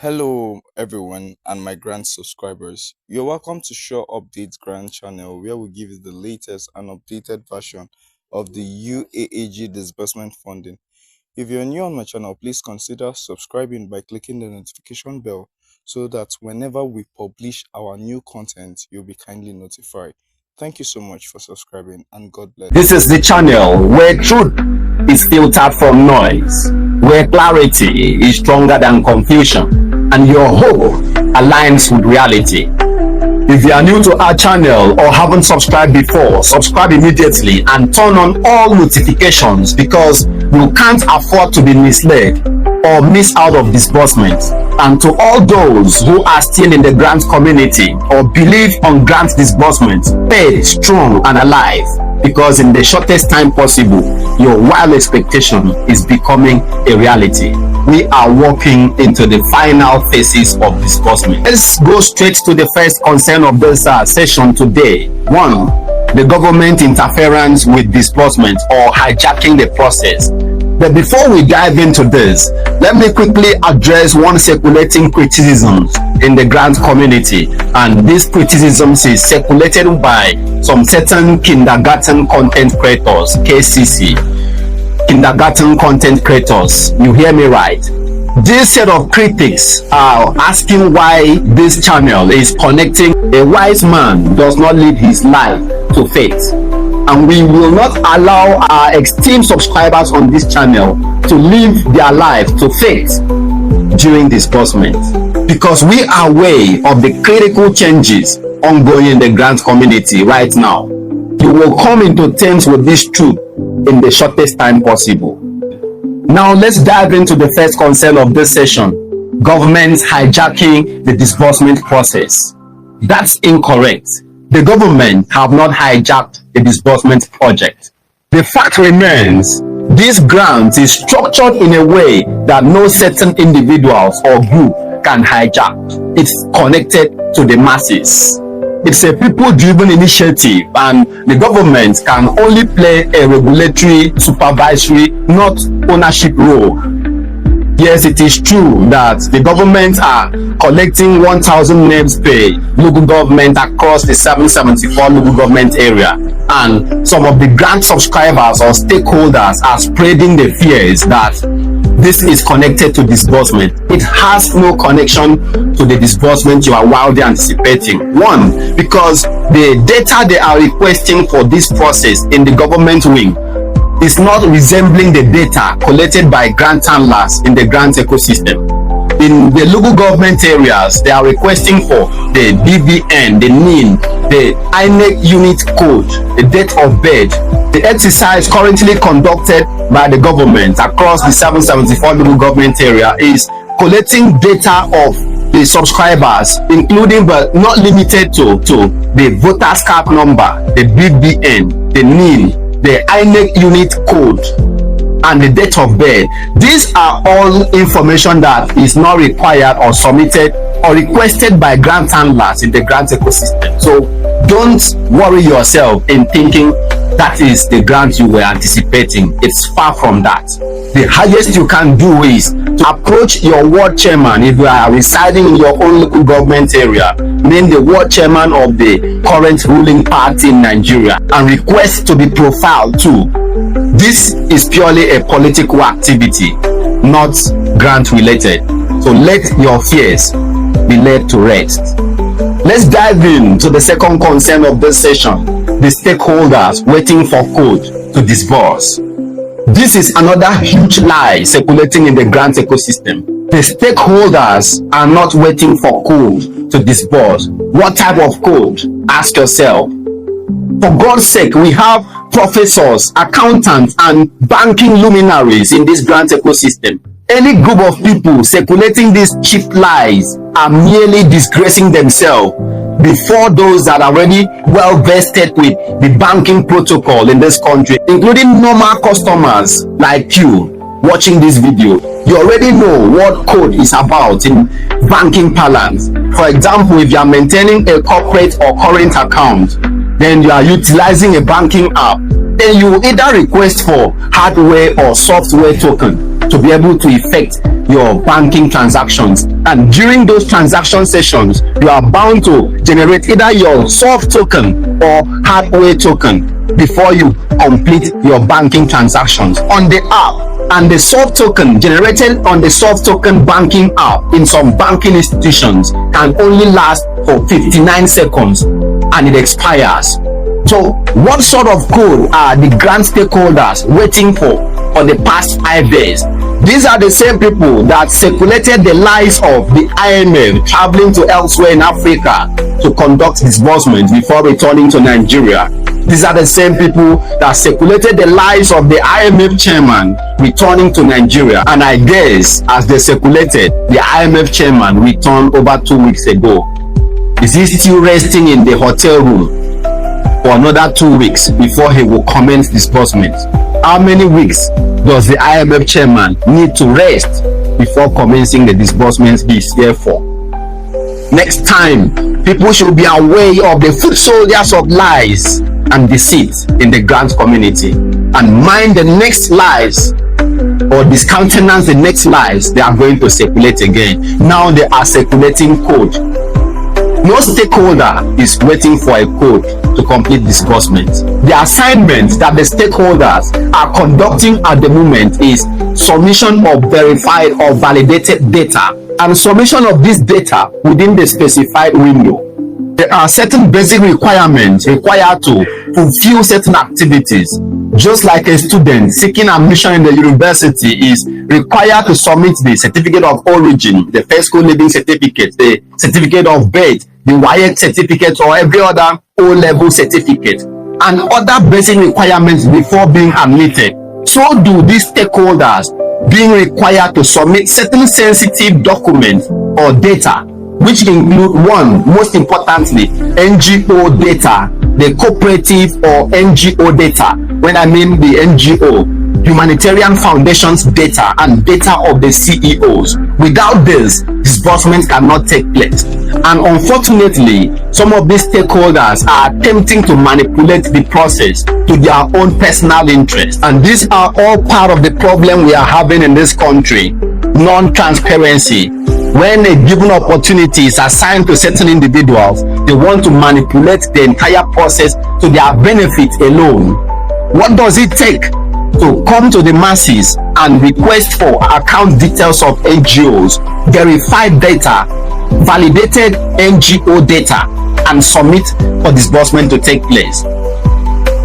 Hello everyone and my grant subscribers. You're welcome to Uaagupdates Grant channel where we give you the latest and updated version of the UAAG disbursement funding. If you're new on my channel, please consider subscribing by clicking the notification bell so that whenever we publish our new content, you'll be kindly notified. Thank you so much for subscribing and God bless. This is the channel where truth is filtered from noise, where clarity is stronger than confusion, and your hope aligns with reality. If you are new to our channel or haven't subscribed before, subscribe immediately and turn on all notifications because you can't afford to be misled or miss out of disbursement. And to all those who are still in the grant community or believe on grant disbursement, stay strong and alive, because in the shortest time possible, your wild expectation is becoming a reality. We are walking into the final phases of disbursement. Let's go straight to the first concern of this session today. 1. The government interference with disbursement or hijacking the process. But before we dive into this, let me quickly address one circulating criticisms in the grant community, and these criticisms is circulated by some certain kindergarten content creators, KCC, kindergarten content creators. You hear me right? This set of critics are asking why this channel is connecting a wise man does not lead his life to faith. And we will not allow our esteemed subscribers on this channel to live their life to faith during disbursement, because we are aware of the critical changes ongoing in the grant community right now. You will come into terms with this truth in the shortest time possible. Now let's dive into the first concern of this session: government hijacking the disbursement process. That's incorrect. The government have not hijacked the disbursement project. The fact remains, this grant is structured in a way that no certain individuals or group can hijack. It's connected to the masses. It's a people-driven initiative, and the government can only play a regulatory, supervisory, not ownership role. Yes, it is true that the government are collecting 1,000 names per local government across the 774 local government area, and some of the grant subscribers or stakeholders are spreading the fears that this is connected to disbursement. It has no connection to the disbursement you are wildly anticipating. 1, because the data they are requesting for this process in the government wing is not resembling the data collected by grant handlers in the grant ecosystem. In the local government areas, they are requesting for the BVN, the NIN, the INEC unit code, the date of birth. The exercise currently conducted by the government across the 774 local government area is collecting data of the subscribers, including but not limited to the voters card number, the BVN, the NIN, the INEC unit code, and the date of birth. These are all information that is not required or submitted or requested by grant handlers in the grant ecosystem. So don't worry yourself in thinking that is the grant you were anticipating. It's far from that. The highest you can do is to approach your ward chairman if you are residing in your own local government area, name the ward chairman of the current ruling party in Nigeria, and request to be profiled too. This is purely a political activity, not grant related. So let your fears be laid to rest. Let's dive into the second concern of this session: the stakeholders waiting for code to disburse. This is another huge lie circulating in the grant ecosystem. The stakeholders are not waiting for code to disburse. What type of code? Ask yourself. For God's sake, we have professors, accountants, and banking luminaries in this grant ecosystem. Any group of people circulating these cheap lies are merely disgracing themselves before those that are already well vested with the banking protocol in this country, including normal customers like you watching this video. You already know what code is about in banking parlance. For example, if you are maintaining a corporate or current account, then you are utilizing a banking app, then you either request for hardware or software token to be able to effect your banking transactions. And during those transaction sessions, you are bound to generate either your soft token or hardware token before you complete your banking transactions on the app. And the soft token generated on the soft token banking app in some banking institutions can only last for 59 seconds and it expires. So what sort of code are the grant stakeholders waiting for the past 5 years? These are the same people that circulated the lies of the IMF traveling to elsewhere in Africa to conduct disbursement before returning to Nigeria. These are the same people that circulated the lies of the IMF chairman returning to Nigeria. And I guess as they circulated, the IMF chairman returned over 2 weeks ago. Is he still resting in the hotel room for another 2 weeks before he will commence disbursement? How many weeks does the IMF chairman need to rest before commencing the disbursements he is here for? Next time, people should be aware of the foot soldiers of lies and deceit in the grant community and mind the next lies or discountenance the next lies they are going to circulate again. Now they are circulating code. No stakeholder is waiting for a code to complete disbursement. The assignment that the stakeholders are conducting at the moment is submission of verified or validated data and submission of this data within the specified window. There are certain basic requirements required to fulfill certain activities. Just like a student seeking admission in the university is required to submit the certificate of origin, the first school living certificate, the certificate of birth, the UAAG certificate, or every other O-level certificate, and other basic requirements before being admitted. So do these stakeholders being required to submit certain sensitive documents or data, which include one, most importantly, NGO data, the cooperative or NGO data. When I mean the NGO, humanitarian foundations data and data of the CEOs. Without this, disbursement cannot take place. And unfortunately, some of these stakeholders are attempting to manipulate the process to their own personal interest. And these are all part of the problem we are having in this country. Non-transparency. When a given opportunity is assigned to certain individuals, they want to manipulate the entire process to their benefit alone. What does it take to come to the masses and request for account details of NGOs, verified data, validated NGO data, and submit for disbursement to take place?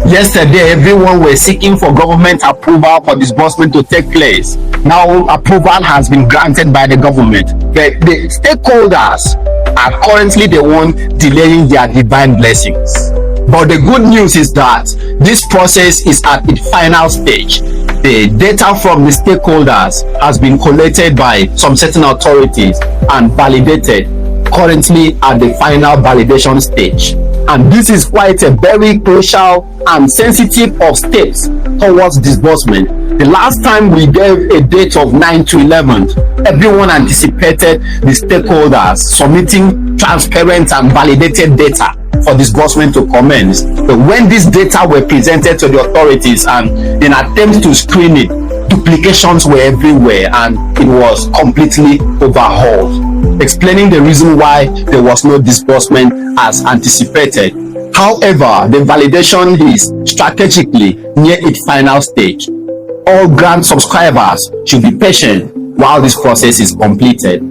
Yesterday, everyone was seeking for government approval for disbursement to take place. Now, approval has been granted by the government. But the stakeholders are currently the ones delaying their divine blessings. But the good news is that this process is at its final stage. The data from the stakeholders has been collated by some certain authorities and validated, currently at the final validation stage. And this is quite a very crucial and sensitive of steps towards disbursement. The last time we gave a date of 9 to 11th, everyone anticipated the stakeholders submitting transparent and validated data for disbursement to commence. But when these data were presented to the authorities and in attempt to screen it, duplications were everywhere and it was completely overhauled, explaining the reason why there was no disbursement as anticipated. However, the validation is strategically near its final stage. All grant subscribers should be patient while this process is completed.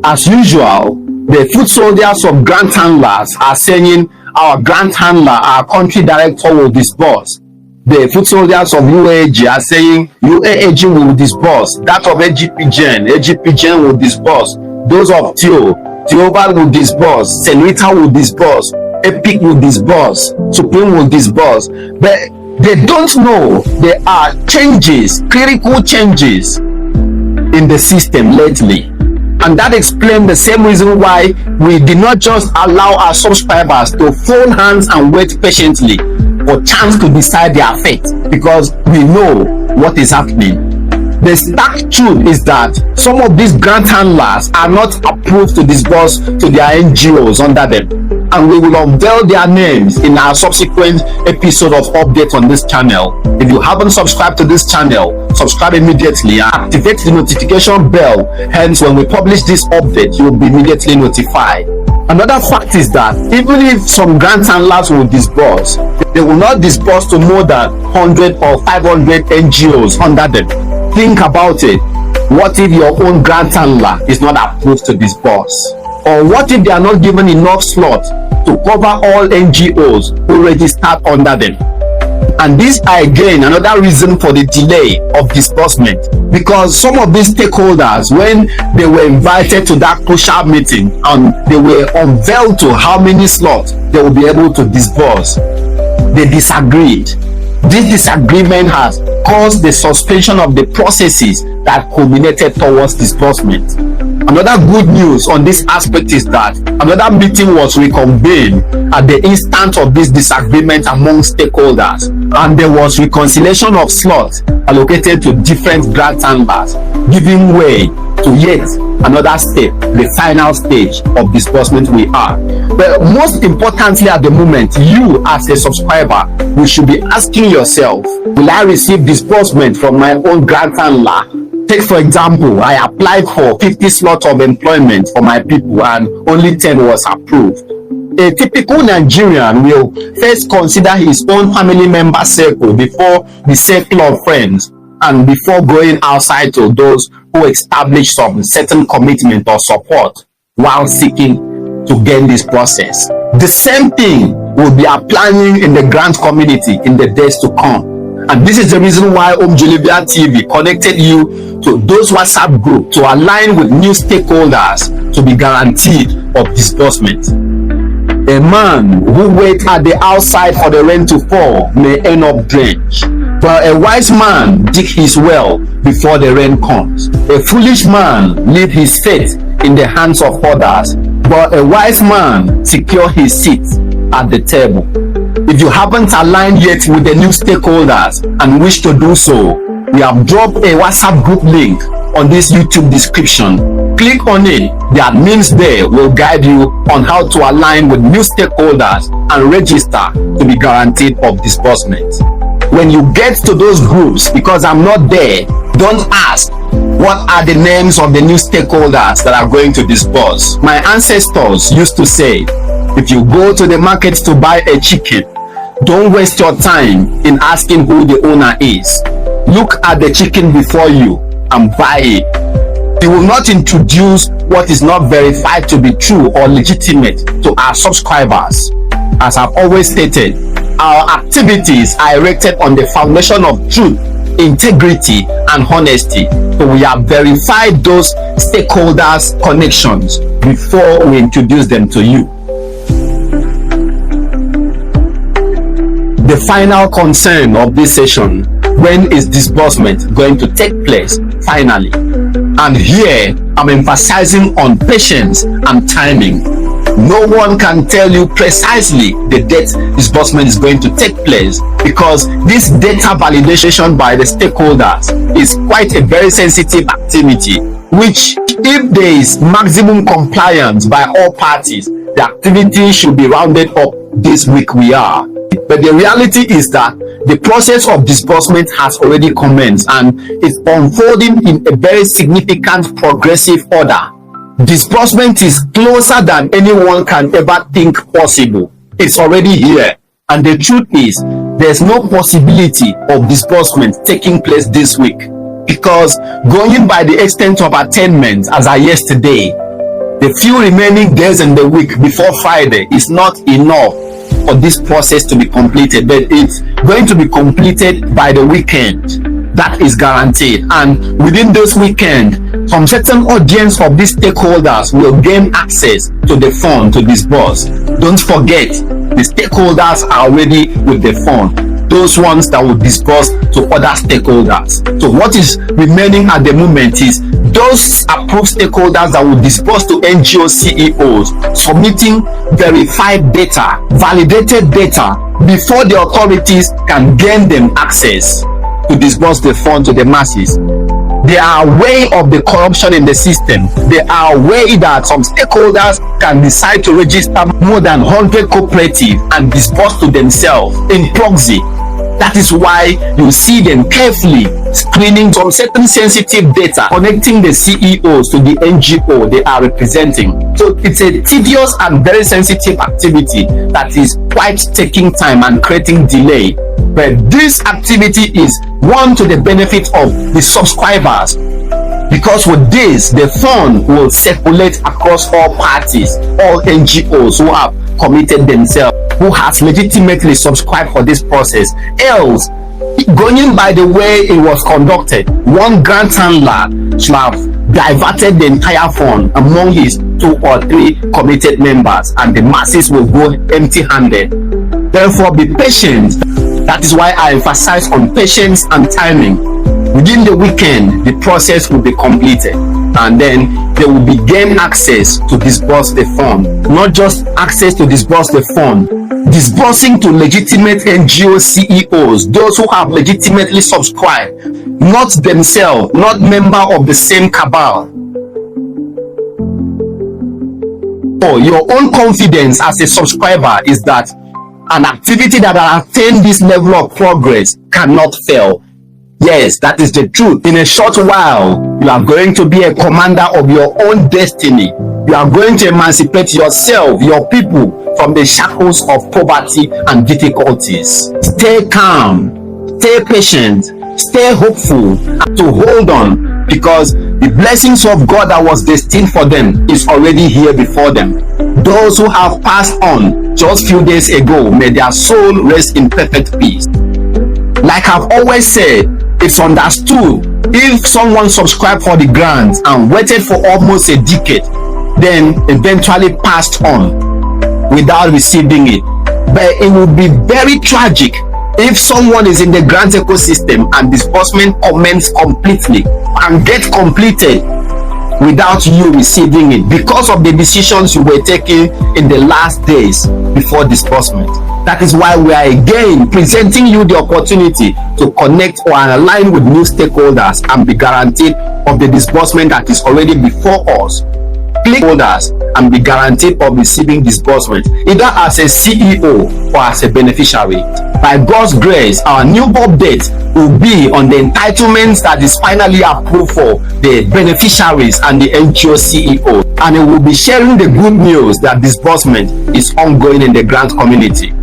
As usual, the foot soldiers of grant handlers are saying our grant handler, our country director will disburse. The foot soldiers of UAAG are saying UAAG will disburse. That of AGPGN will disburse. Those of Theobarth will disburse. Senator will disburse. Epic will disburse. Supreme will disburse. But they don't know there are changes, critical changes in the system lately. And that explains the same reason why we did not just allow our subscribers to fold hands and wait patiently for chance to decide their fate, because we know what is happening. The stark truth is that some of these grant handlers are not approved to disburse to their NGOs under them. and we will unveil their names in our subsequent episode of update on this channel. If you haven't subscribed to this channel, subscribe immediately and activate the notification bell. Hence, when we publish this update, you will be immediately notified. Another fact is that even if some grant handlers will disburse, they will not disburse to more than 100 or 500 NGOs under them. Think about it. What if your own grant handler is not approved to disburse? Or what if they are not given enough slots to cover all NGOs who registered under them? And this are again another reason for the delay of disbursement, because some of these stakeholders, when they were invited to that crucial meeting and they were unveiled to how many slots they will be able to disburse, they disagreed. This disagreement has caused the suspension of the processes that culminated towards disbursement. Another good news on this aspect is that another meeting was reconvened at the instant of this disagreement among stakeholders, and there was reconciliation of slots allocated to different grant handlers, giving way to yet another step, the final stage of disbursement we are. But most importantly at the moment, you as a subscriber, you should be asking yourself, will I receive disbursement from my own grant handler? Take for example, I applied for 50 slots of employment for my people and only 10 was approved. A typical Nigerian will first consider his own family member circle before the circle of friends, and before going outside to those who establish some certain commitment or support while seeking to gain this process. The same thing will be applying in the grant community in the days to come. And this is the reason why Omjolivia TV connected you to those WhatsApp groups to align with new stakeholders to be guaranteed of disbursement. A man who waits at the outside for the rain to fall may end up drenched, while a wise man dig his well before the rain comes. A foolish man leave his fate in the hands of others, but a wise man secure his seat at the table. If you haven't aligned yet with the new stakeholders and wish to do so, we have dropped a WhatsApp group link on this YouTube description. Click on it. The admins there will guide you on how to align with new stakeholders and register to be guaranteed of disbursement. When you get to those groups, because I'm not there, don't ask what are the names of the new stakeholders that are going to disburse. My ancestors used to say, if you go to the market to buy a chicken, don't waste your time in asking who the owner is. Look at the chicken before you and buy it. We will not introduce what is not verified to be true or legitimate to our subscribers. As I've always stated, our activities are erected on the foundation of truth, integrity, and honesty. So we have verified those stakeholders' connections before we introduce them to you. The final concern of this session: when is disbursement going to take place finally? And here I'm emphasizing on patience and timing. No one can tell you precisely the date disbursement is going to take place, because this data validation by the stakeholders is quite a very sensitive activity, which, if there is maximum compliance by all parties, the activity should be rounded up this week we are. But the reality is that the process of disbursement has already commenced and is unfolding in a very significant progressive order. Disbursement is closer than anyone can ever think possible. It's already here, and the truth is there's no possibility of disbursement taking place this week, because going by the extent of attainment as of yesterday, the few remaining days in the week before Friday is not enough for this process to be completed, but it's going to be completed by the weekend. That is guaranteed, and within this weekend, some certain audience of these stakeholders will gain access to the fund to disburse. Don't forget, the stakeholders are already with the fund, those ones that will disburse to other stakeholders. So what is remaining at the moment is those approved stakeholders that will disburse to NGO CEOs submitting verified data, validated data, before the authorities can gain them access to disburse the fund to the masses. They are aware of the corruption in the system. They are aware that some stakeholders can decide to register more than 100 cooperatives and disburse to themselves in proxy. That is why you see them carefully screening some certain sensitive data, connecting the CEOs to the NGO they are representing. So it's a tedious and very sensitive activity that is quite taking time and creating delay. But this activity is one to the benefit of the subscribers, because with this, the fund will circulate across all parties, all NGOs who have committed themselves, who has legitimately subscribed for this process. Else, going by the way it was conducted, one grant handler should have diverted the entire fund among his 2 or 3 committed members, and the masses will go empty-handed. Therefore, be patient. That is why I emphasize on patience and timing. Within the weekend, the process will be completed, and then they will be gain access to disburse the fund. Not just access to disburse the fund, disbursing to legitimate NGO CEOs, those who have legitimately subscribed, not themselves, not member of the same cabal. So your own confidence as a subscriber is that an activity that has attained this level of progress cannot fail. Yes, that is the truth. In a short while, you are going to be a commander of your own destiny. You are going to emancipate yourself, your people, from the shackles of poverty and difficulties. Stay calm, stay patient, stay hopeful, and to hold on, because the blessings of God that was destined for them is already here before them. Those who have passed on just few days ago, may their soul rest in perfect peace. Like I've always said, it's understood if someone subscribed for the grant and waited for almost a decade, then eventually passed on without receiving it. But it would be very tragic if someone is in the grant ecosystem and disbursement commences completely and get completed without you receiving it because of the decisions you were taking in the last days before disbursement. That is why we are again presenting you the opportunity to connect or align with new stakeholders and be guaranteed of the disbursement that is already before us. Click holders and be guaranteed of receiving disbursement, either as a CEO or as a beneficiary. By God's grace, our new update will be on the entitlements that is finally approved for the beneficiaries and the NGO CEO, and it will be sharing the good news that disbursement is ongoing in the grant community.